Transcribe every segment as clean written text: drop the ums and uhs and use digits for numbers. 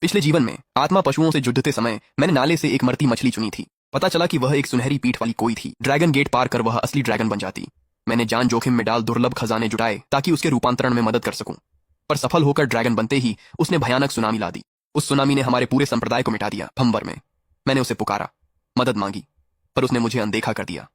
पिछले जीवन में आत्मा पशुओं से जुड़ते समय मैंने नाले से एक मरती मछली चुनी थी। पता चला कि वह एक सुनहरी पीठ वाली कोई थी। ड्रैगन गेट पार कर वह असली ड्रैगन बन जाती। मैंने जान जोखिम में डाल दुर्लभ खजाने जुटाए ताकि उसके रूपांतरण में मदद कर सकूं। पर सफल होकर ड्रैगन बनते ही उसने भयानक सुनामी ला दी। उस सुनामी ने हमारे पूरे संप्रदाय को मिटा दिया। भंवर में मैंने उसे पुकारा, मदद मांगी, पर उसने मुझे अनदेखा कर दिया।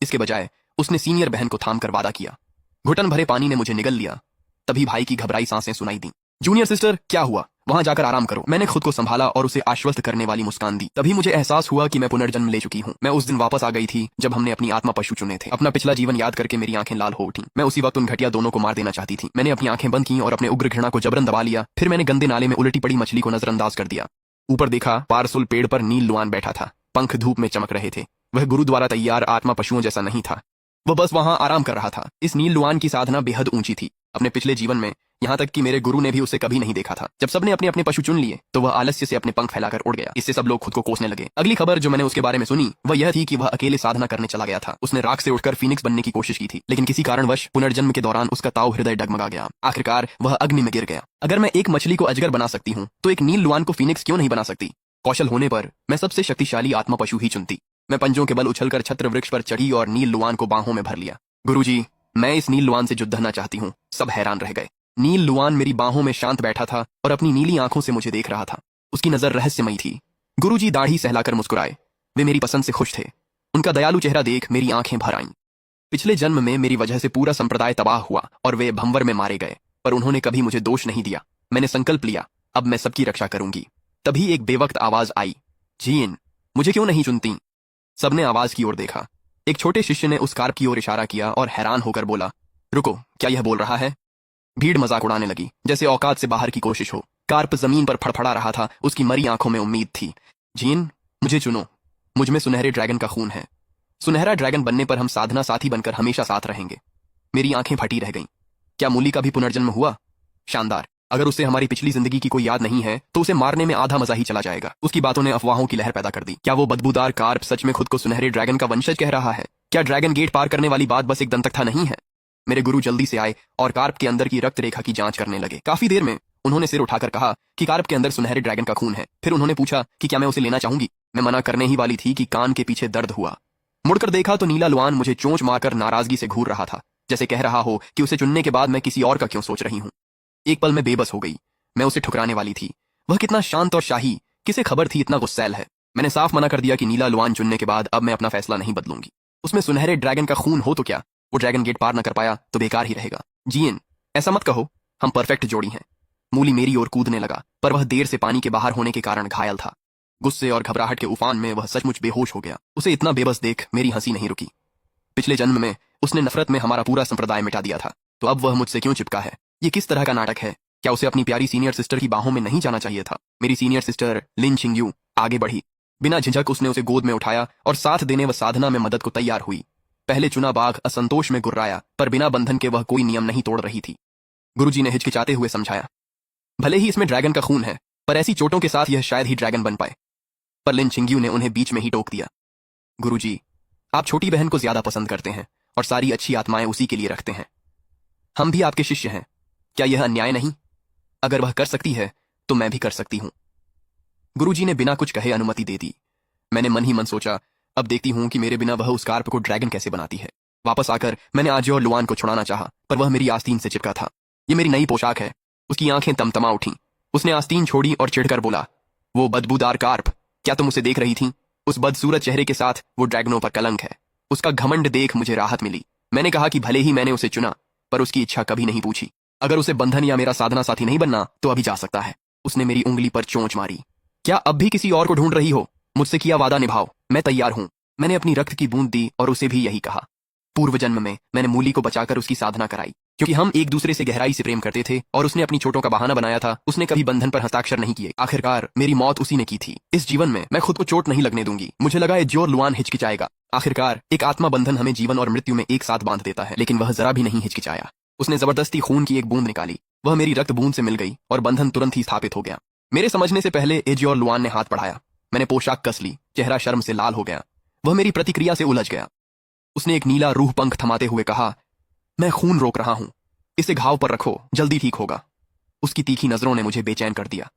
इसके बजाय उसने सीनियर बहन को थाम कर वादा किया। घुटन भरे पानी ने मुझे निगल लिया। तभी भाई की घबराई सांसें सुनाई दी। जूनियर सिस्टर, क्या हुआ? वहां जाकर आराम करो। मैंने खुद को संभाला और उसे आश्वस्त करने वाली मुस्कान दी। तभी मुझे एहसास हुआ कि मैं पुनर्जन्म ले चुकी हूँ। मैं उस दिन वापस आ गई थी जब हमने अपनी आत्मा पशु चुने थे। अपना पिछला जीवन याद करके मेरी आंखें लाल हो उठी। मैं उसी वक्त उन घटिया दोनों को मार देना चाहती थी। मैंने अपनी आंखें बंद की और अपने उग्र घृणा को जबरन दबा लिया। फिर मैंने गंदे नाले में उलटी पड़ी मछली को नजरअंदाज कर दिया। ऊपर देखा, पारसुल पेड़ पर नील लुआन बैठा था। पंख धूप में चमक रहे थे। वह गुरु द्वारा तैयार आत्मा पशुओं जैसा नहीं था। वह बस वहां आराम कर रहा था। इस नील लुआन की साधना बेहद ऊंची थी। अपने पिछले जीवन में यहाँ तक कि मेरे गुरु ने भी उसे कभी नहीं देखा था। जब सबने अपने अपने पशु चुन लिए तो वह आलस्य से अपने पंख फैलाकर उड़ गया। इससे सब लोग खुद को कोसने लगे। अगली खबर जो मैंने उसके बारे में सुनी वह यह थी कि वह अकेले साधना करने चला गया था। उसने राख से उठकर फीनिक्स बनने की कोशिश की थी, लेकिन किसी कारणवश पुनर्जन्म के दौरान उसका ताऊ हृदय डगमगा गया। आखिरकार वह अग्नि में गिर गया। अगर मैं एक मछली को अजगर बना सकती हूँ तो एक नील लुआन को फीनिक्स क्यों नहीं बना सकती? कौशल होने पर मैं सबसे शक्तिशाली आत्मा पशु ही चुनती। मैं पंजों के बल उछलकर छत्र वृक्ष पर चढ़ी और नील लुआन को बाहों में भर लिया। गुरुजी, मैं इस नील लुआन से युद्ध करना चाहती हूँ। सब हैरान रह गए। नील लुआन मेरी बाहों में शांत बैठा था और अपनी नीली आंखों से मुझे देख रहा था। उसकी नजर रहस्यमयी थी। गुरुजी दाढ़ी सहलाकर मुस्कुराए। वे मेरी पसंद से खुश थे। उनका दयालु चेहरा देख मेरी आंखें भर आईं। पिछले जन्म में मेरी वजह से पूरा संप्रदाय तबाह हुआ और वे भंवर में मारे गए, पर उन्होंने कभी मुझे दोष नहीं दिया। मैंने संकल्प लिया, अब मैं सबकी रक्षा करूंगी। तभी एक बेवक्त आवाज आई, जीन, मुझे क्यों नहीं चुनती? सबने आवाज की ओर देखा। एक छोटे शिष्य ने उस कार्प की ओर इशारा किया और हैरान होकर बोला, रुको, क्या यह बोल रहा है? भीड़ मजाक उड़ाने लगी, जैसे औकात से बाहर की कोशिश हो। कार्प जमीन पर फड़फड़ा रहा था। उसकी मरी आंखों में उम्मीद थी। जीन, मुझे चुनो। मुझ में सुनहरे ड्रैगन का खून है। सुनहरा ड्रैगन बनने पर हम साधना साथी बनकर हमेशा साथ रहेंगे। मेरी आंखें फटी रह गईं। क्या मूली का भी पुनर्जन्म हुआ? शानदार। अगर उसे हमारी पिछली जिंदगी की कोई याद नहीं है तो उसे मारने में आधा मजा ही चला जाएगा। उसकी बातों ने अफवाहों की लहर पैदा कर दी। क्या वो बदबूदार कार्प सच में खुद को सुनहरे ड्रैगन का वंशज कह रहा है? क्या ड्रैगन गेट पार करने वाली बात बस एक दंतकथा नहीं है? मेरे गुरु जल्दी से आए और कार्प के अंदर की रक्त रेखा की जांच करने लगे। काफी देर में उन्होंने सिर उठाकर कहा कि कार्प के अंदर सुनहरे ड्रैगन का खून है। फिर उन्होंने पूछा कि क्या मैं उसे लेना चाहूंगी। मैं मना करने ही वाली थी कि कान के पीछे दर्द हुआ। मुड़कर देखा तो नीला लुआन मुझे चोंच मारकर नाराजगी से घूर रहा था, जैसे कह रहा हो कि उसे चुनने के बाद मैं किसी और का क्यों सोच रही हूँ। एक पल में बेबस हो गई। मैं उसे ठुकराने वाली थी। वह कितना शांत और शाही, किसे खबर थी इतना गुस्सैल है। मैंने साफ मना कर दिया कि नीला लुआन चुनने के बाद अब मैं अपना फैसला नहीं बदलूंगी। उसमें सुनहरे ड्रैगन का खून हो तो क्या, वो ड्रैगन गेट पार न कर पाया तो बेकार ही रहेगा। जीएन, ऐसा मत कहो, हम परफेक्ट जोड़ी हैं। मूली मेरी ओर कूदने लगा, पर वह देर से पानी के बाहर होने के कारण घायल था। गुस्से और घबराहट के उफान में वह सचमुच बेहोश हो गया। उसे इतना बेबस देख मेरी हंसी नहीं रुकी। पिछले जन्म में उसने नफरत में हमारा पूरा संप्रदाय मिटा दिया था, तो अब वह मुझसे क्यों चिपका है? ये किस तरह का नाटक है? क्या उसे अपनी प्यारी सीनियर सिस्टर की बाहों में नहीं जाना चाहिए था? मेरी सीनियर सिस्टर लिन छिंगयू आगे बढ़ी। बिना झिझक उसने उसे गोद में उठाया और साथ देने व साधना में मदद को तैयार हुई। पहले चुना बाघ असंतोष में गुर्राया, पर बिना बंधन के वह कोई नियम नहीं तोड़ रही थी। गुरुजी ने हिचकिचाते हुए समझाया, भले ही इसमें ड्रैगन का खून है, पर ऐसी चोटों के साथ यह शायद ही ड्रैगन बन पाए। पर लिन छिंगयू ने उन्हें बीच में ही टोक दिया। गुरुजी, आप छोटी बहन को ज्यादा पसंद करते हैं और सारी अच्छी आत्माएं उसी के लिए रखते हैं। हम भी आपके शिष्य हैं। क्या यह अन्याय नहीं? अगर वह कर सकती है तो मैं भी कर सकती हूं। गुरुजी ने बिना कुछ कहे अनुमति दे दी। मैंने मन ही मन सोचा, अब देखती हूं कि मेरे बिना वह उस कार्प को ड्रैगन कैसे बनाती है। वापस आकर मैंने आजो और लुआन को छुड़ाना चाहा, पर वह मेरी आस्तीन से चिपका था। ये मेरी नई पोशाक है। उसकी आंखें तमतमा उठीं। उसने आस्तीन छोड़ी और चिढ़कर बोला, वो बदबूदार कार्प, क्या तुम उसे देख रही थी? उस बदसूरत चेहरे के साथ वो ड्रैगनों पर कलंक है। उसका घमंड देख मुझे राहत मिली। मैंने कहा कि भले ही मैंने उसे चुना, पर उसकी इच्छा कभी नहीं पूछी। अगर उसे बंधन या मेरा साधना साथी नहीं बनना तो अभी जा सकता है। उसने मेरी उंगली पर चोंच मारी। क्या अब भी किसी और को ढूंढ रही हो? मुझसे किया वादा निभाओ, मैं तैयार हूं। मैंने अपनी रक्त की बूंद दी और उसे भी यही कहा। पूर्व जन्म में मैंने मूली को बचाकर उसकी साधना कराई, क्योंकि हम एक दूसरे से गहराई से प्रेम करते थे और उसने अपनी चोटों का बहाना बनाया था। उसने कभी बंधन पर हस्ताक्षर नहीं किए। आखिरकार मेरी मौत उसी ने की थी। इस जीवन में मैं खुद को चोट नहीं लगने दूंगी। मुझे लगा ये जोर लुआन हिचकिचाएगा। आखिरकार एक आत्मा बंधन हमें जीवन और मृत्यु में एक साथ बांध देता है, लेकिन वह जरा भी नहीं हिचकिचाया। उसने जबरदस्ती खून की एक बूंद निकाली। वह मेरी रक्त बूंद से मिल गई और बंधन तुरंत ही स्थापित हो गया। मेरे समझने से पहले एजियोर लुआन ने हाथ बढ़ाया। मैंने पोशाक कस ली। चेहरा शर्म से लाल हो गया। वह मेरी प्रतिक्रिया से उलझ गया। उसने एक नीला रूह पंख थमाते हुए कहा, मैं खून रोक रहा हूं, इसे घाव पर रखो, जल्दी ठीक होगा। उसकी तीखी नजरों ने मुझे बेचैन कर दिया।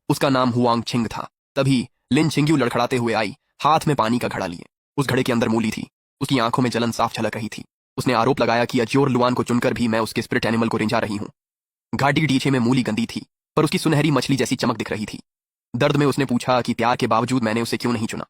उसका नाम हुआंग छिंग था। तभी लिन छिंग्यू लड़खड़ाते हुए आई, हाथ में पानी का घड़ा लिए। उस घड़े के अंदर मूली थी। उसकी आंखों में जलन साफ झलक रही थी। उसने आरोप लगाया कि अज्योर लुआन को चुनकर भी मैं उसके स्पिरिट एनिमल को रिंझा रही हूं। घाटी के टीछे में मूली गंदी थी, पर उसकी सुनहरी मछली जैसी चमक दिख रही थी। दर्द में उसने पूछा कि प्यार के बावजूद मैंने उसे क्यों नहीं चुना।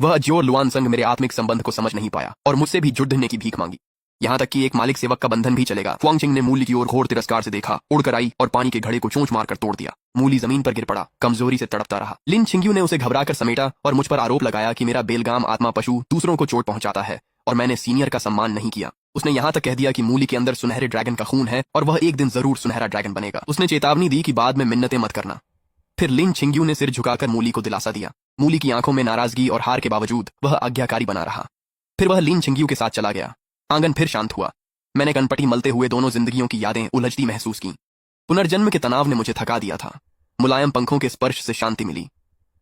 वह अज्योर लुआन संग मेरे आत्मिक संबंध को समझ नहीं पाया और मुझसे भी जुड़ने की भीख मांगी। यहां तक कि एक मालिक सेवक का बंधन भी चलेगा। हुआंगचिंग ने मूली की ओर घोर तिरस्कार से देखा, उड़कर आई और पानी के घड़े को चोंच मारकर तोड़ दिया। मूली जमीन पर गिर पड़ा, कमजोरी से तड़पता रहा। लिन छिंग्यू ने उसे घबराकर समेटा और मुझ पर आरोप लगाया कि मेरा बेलगाम आत्मा पशु दूसरों को चोट पहुंचाता है और मैंने सीनियर का सम्मान नहीं किया। उसने यहां तक कह दिया कि मूली के अंदर सुनहरे ड्रैगन का खून है और वह एक दिन जरूर सुनहरा ड्रैगन बनेगा। उसने चेतावनी दी कि बाद में मिन्नतें मत करना। फिर लिन छिंग्यू ने सिर झुकाकर मूली को दिलासा दिया। मूली की आंखों में नाराजगी और हार के बावजूद वह आज्ञाकारी बना रहा। फिर वह लिन छिंग्यू के साथ चला गया। आंगन फिर शांत हुआ। मैंने कनपटी मलते हुए दोनों जिंदगियों की यादें उलझती महसूस की। पुनर्जन्म के तनाव ने मुझे थका दिया था। मुलायम पंखों के स्पर्श से शांति मिली।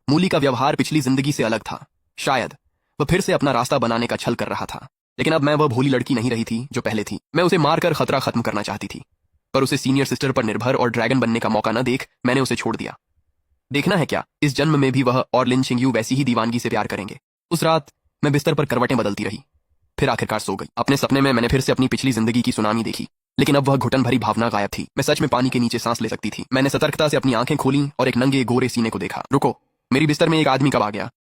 मूली का व्यवहार पिछली जिंदगी से अलग था। शायद वह फिर से अपना रास्ता बनाने का छल कर रहा था। लेकिन अब मैं वह भोली लड़की नहीं रही थी जो पहले थी। मैं उसे मारकर खतरा खत्म करना चाहती थी, पर उसे सीनियर सिस्टर पर निर्भर और ड्रैगन बनने का मौका न देख मैंने उसे छोड़ दिया। देखना है क्या इस जन्म में भी वह और लिन छिंग्यू वैसी ही दीवानगी से प्यार करेंगे। उस रात मैं बिस्तर पर करवटें बदलती रही, फिर आखिरकार सो गई। अपने सपने में मैंने फिर से अपनी पिछली जिंदगी की सुनामी देखी, लेकिन अब वह घुटन भरी भावना गायब थी। मैं सच में पानी के नीचे सांस ले सकती थी। मैंने सतर्कता से अपनी आंखें खोली और एक नंगे गोरे सीने को देखा। रुको, मेरी बिस्तर में एक आदमी कब आ गया।